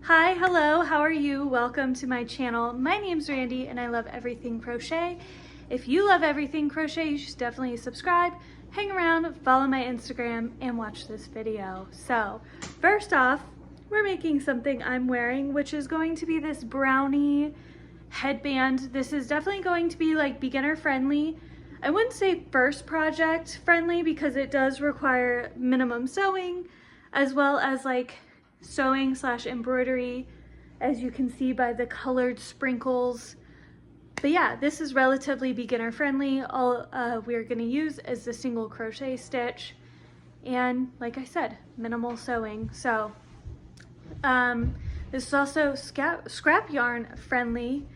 Hi, hello, how are you? Welcome to my channel. My name's Randy and I love everything crochet. If you love everything crochet, you should definitely subscribe, hang around, follow my Instagram, and watch this video. So, first off, we're making something I'm wearing, which is going to be this Brownie headband. This is definitely going to be like beginner friendly. I wouldn't say first project friendly because it does require minimum sewing as well as like sewing / embroidery, as you can see by the colored sprinkles. But yeah, this is relatively beginner friendly. All we're gonna use is the single crochet stitch and, like I said, minimal sewing. So this is also scrap yarn friendly,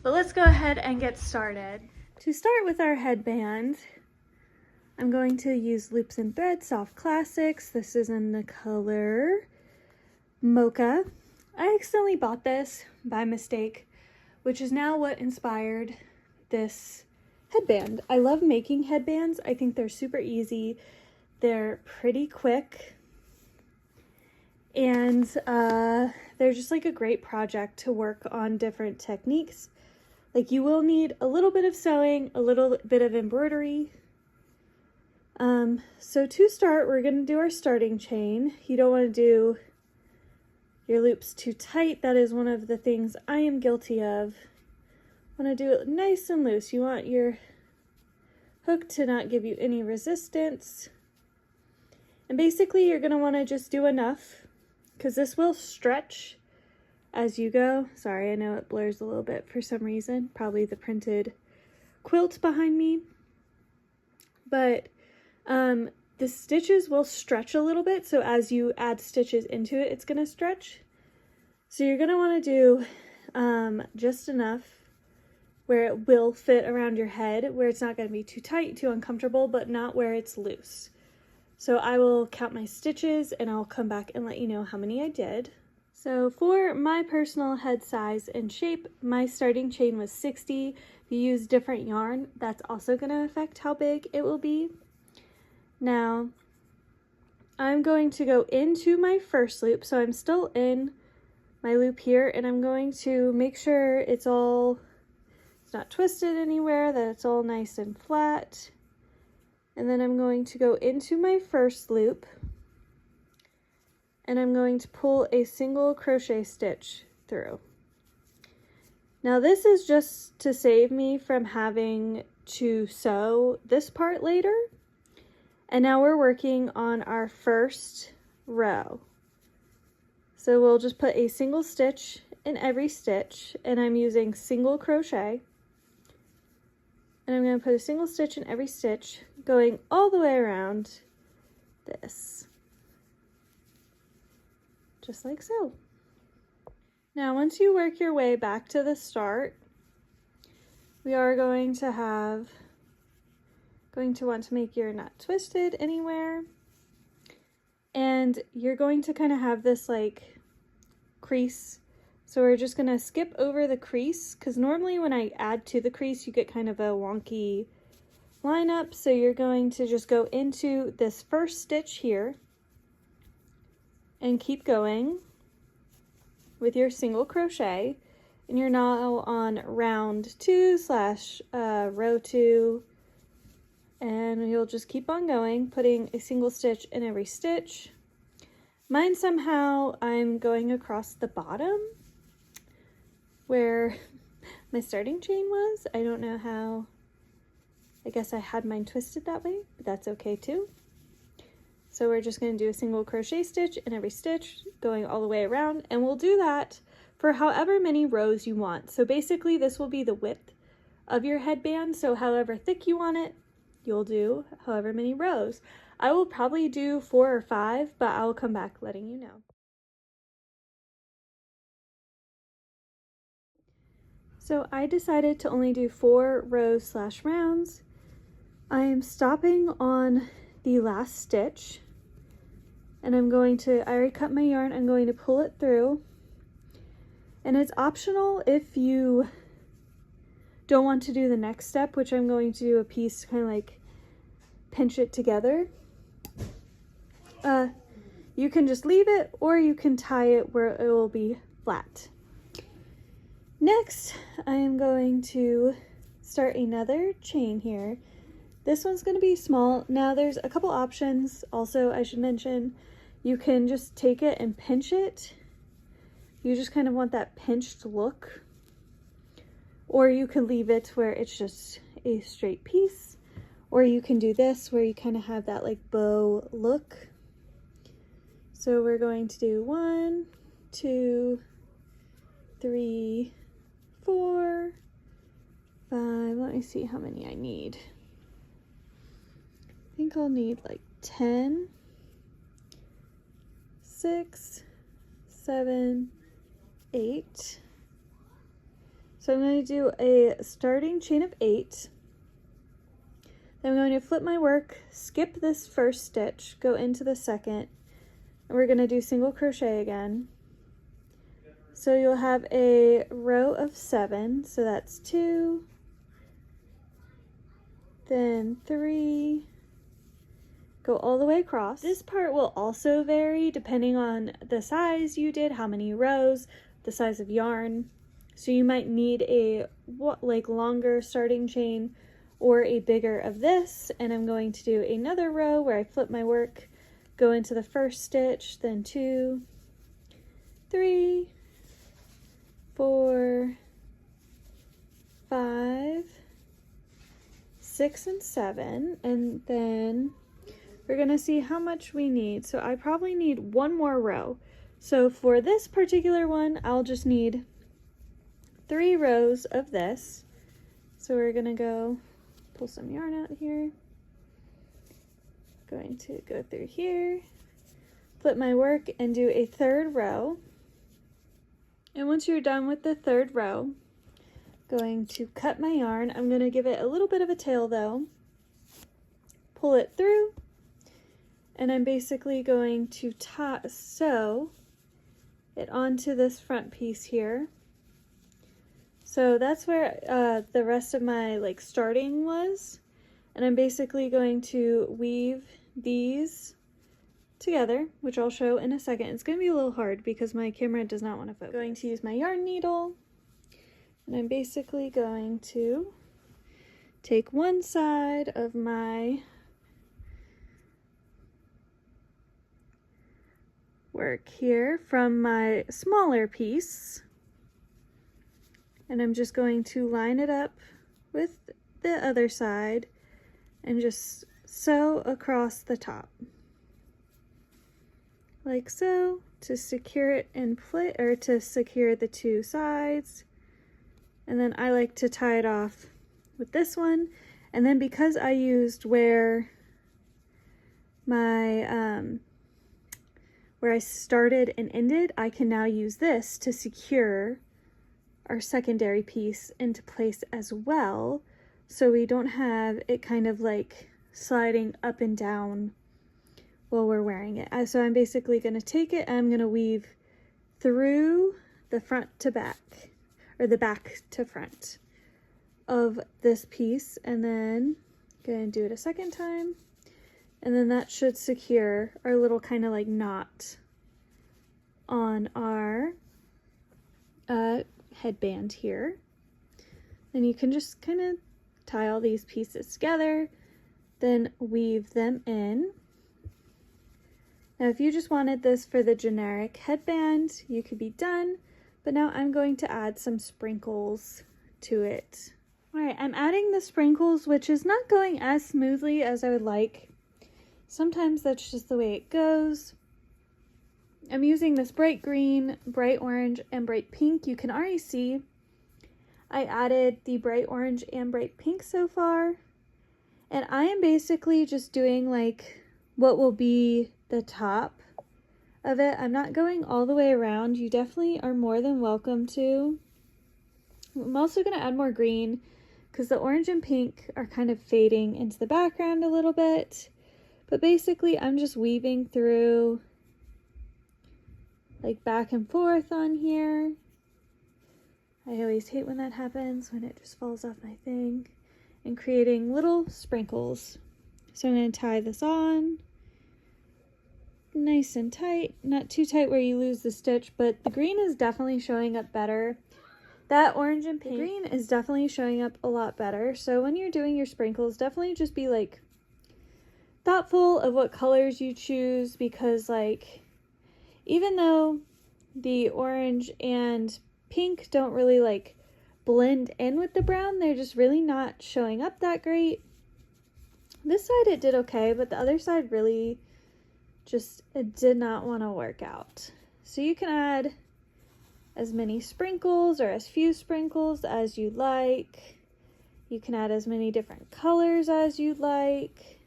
but let's go ahead and get started. To start with our headband, I'm going to use Loops and Threads Soft Classics. This is in the color Mocha. I accidentally bought this by mistake, which is now what inspired this headband. I love making headbands. I think they're super easy. They're pretty quick. And they're just like a great project to work on different techniques. Like, you will need a little bit of sewing, a little bit of embroidery. So to start, we're going to do our starting chain. You don't want to do your loops too tight. That is one of the things I am guilty of. Want to do it nice and loose. You want your hook to not give you any resistance. And basically you're going to want to just do enough, because this will stretch as you go. Sorry, I know it blurs a little bit for some reason. Probably the printed quilt behind me. But the stitches will stretch a little bit, so as you add stitches into it, it's going to stretch. So you're going to want to do just enough where it will fit around your head, where it's not going to be too tight, too uncomfortable, but not where it's loose. So I will count my stitches and I'll come back and let you know how many I did. So for my personal head size and shape, my starting chain was 60. If you use different yarn, that's also going to affect how big it will be. Now, I'm going to go into my first loop, so I'm still in my loop here, and I'm going to make sure it's not twisted anywhere, that it's all nice and flat. And then I'm going to go into my first loop, and I'm going to pull a single crochet stitch through. Now this is just to save me from having to sew this part later. And now we're working on our first row. So we'll just put a single stitch in every stitch, and I'm using single crochet. And I'm going to put a single stitch in every stitch, going all the way around this. Just like so. Now once you work your way back to the start, we are going to want to make your knot twisted anywhere, and you're going to kind of have this like crease. So we're just going to skip over the crease, because normally when I add to the crease you get kind of a wonky lineup. So you're going to just go into this first stitch here and keep going with your single crochet, and you're now on round 2 / row 2. And you'll just keep on going, putting a single stitch in every stitch. Mine, somehow I'm going across the bottom where my starting chain was. I don't know how. I guess I had mine twisted that way, but that's okay too. So we're just going to do a single crochet stitch in every stitch, going all the way around, and we'll do that for however many rows you want. So basically this will be the width of your headband, so however thick you want it, you'll do however many rows. I will probably do 4 or 5, but I'll come back letting you know. So I decided to only do 4 rows / rounds. I am stopping on the last stitch, and I already cut my yarn, I'm going to pull it through. And it's optional if you don't want to do the next step, which I'm going to do a piece to kind of like pinch it together. You can just leave it, or you can tie it where it will be flat. Next, I am going to start another chain here. This one's going to be small. Now there's a couple options. Also, I should mention, you can just take it and pinch it. You just kind of want that pinched look. Or you can leave it where it's just a straight piece. Or you can do this where you kind of have that like bow look. So we're going to do 1, 2, 3, 4, 5. Let me see how many I need. I think I'll need like 10, 6, 7, 8. So I'm going to do a starting chain of 8. Then I'm going to flip my work, skip this first stitch, go into the second, and we're going to do single crochet again. So you'll have a row of 7, so that's 2, then 3, go all the way across. This part will also vary depending on the size you did, how many rows, the size of yarn. So you might need a longer starting chain or a bigger of this, and I'm going to do another row where I flip my work, go into the first stitch, then 2, 3, 4, 5, 6, and 7, and then we're gonna see how much we need. So I probably need one more row. So for this particular one, I'll just need 3 rows of this. So we're gonna go pull some yarn out here. Going to go through here, flip my work, and do a 3rd row. And once you're done with the 3rd row, going to cut my yarn. I'm going to give it a little bit of a tail though, pull it through, and I'm basically going to sew it onto this front piece here. So that's where the rest of my starting was, and I'm basically going to weave these together, which I'll show in a second. It's going to be a little hard because my camera does not want to focus. I'm going to use my yarn needle, and I'm basically going to take one side of my work here from my smaller piece, and I'm just going to line it up with the other side and just sew across the top like so to secure it in place, or to secure the 2 sides. And then I like to tie it off with this one, and then because I used where my where I started and ended, I can now use this to secure our secondary piece into place as well, so we don't have it kind of sliding up and down while we're wearing it. So I'm basically going to take it and I'm going to weave through the front to back, or the back to front of this piece, and then going to do it a second time, and then that should secure our little kind of knot on our headband here. And you can just kind of tie all these pieces together, then weave them in. Now if you just wanted this for the generic headband, you could be done, but now I'm going to add some sprinkles to it. Alright, I'm adding the sprinkles, which is not going as smoothly as I would like. Sometimes that's just the way it goes. I'm using this bright green, bright orange, and bright pink. You can already see I added the bright orange and bright pink so far. And I am basically just doing what will be the top of it. I'm not going all the way around. You definitely are more than welcome to. I'm also going to add more green because the orange and pink are kind of fading into the background a little bit. But basically I'm just weaving through back and forth on here. I always hate when that happens, when it just falls off my thing, and creating little sprinkles. So I'm going to tie this on, nice and tight, not too tight where you lose the stitch, but the green is definitely showing up better. That orange and pink, the green is definitely showing up a lot better. So when you're doing your sprinkles, definitely just be like thoughtful of what colors you choose, because like even though the orange and pink don't really like blend in with the brown, they're just really not showing up that great. This side it did okay, but the other side really just, it did not want to work out. So you can add as many sprinkles or as few sprinkles as you like. You can add as many different colors as you'd like.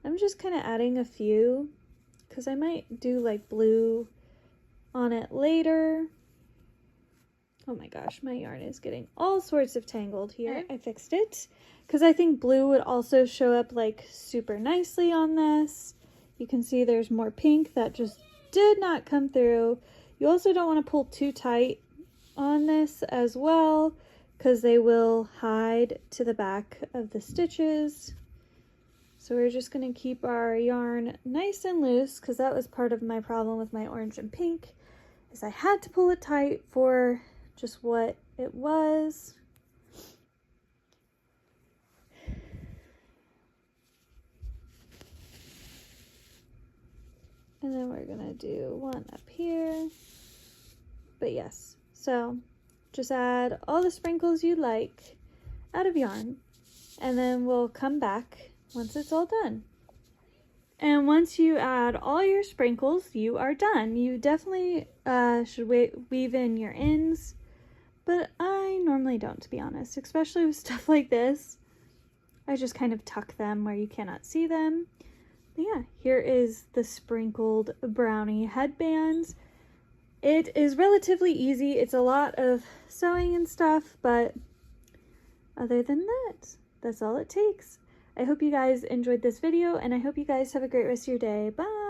I'm just kind of adding a few because I might do like blue on it later. Oh my gosh, my yarn is getting all sorts of tangled here. I fixed it because I think blue would also show up like super nicely on this. You can see there's more pink that just did not come through. You also don't want to pull too tight on this as well, because they will hide to the back of the stitches. So we're just going to keep our yarn nice and loose, because that was part of my problem with my orange and pink, is I had to pull it tight for just what it was. And then we're gonna do one up here. But yes, so just add all the sprinkles you like out of yarn, and then we'll come back once it's all done. And once you add all your sprinkles, you are done. You definitely should weave in your ends, but I normally don't, to be honest, especially with stuff like this. I just kind of tuck them where you cannot see them. But yeah, here is the sprinkled brownie headbands. It is relatively easy. It's a lot of sewing and stuff, but other than that, that's all it takes. I hope you guys enjoyed this video, and I hope you guys have a great rest of your day. Bye!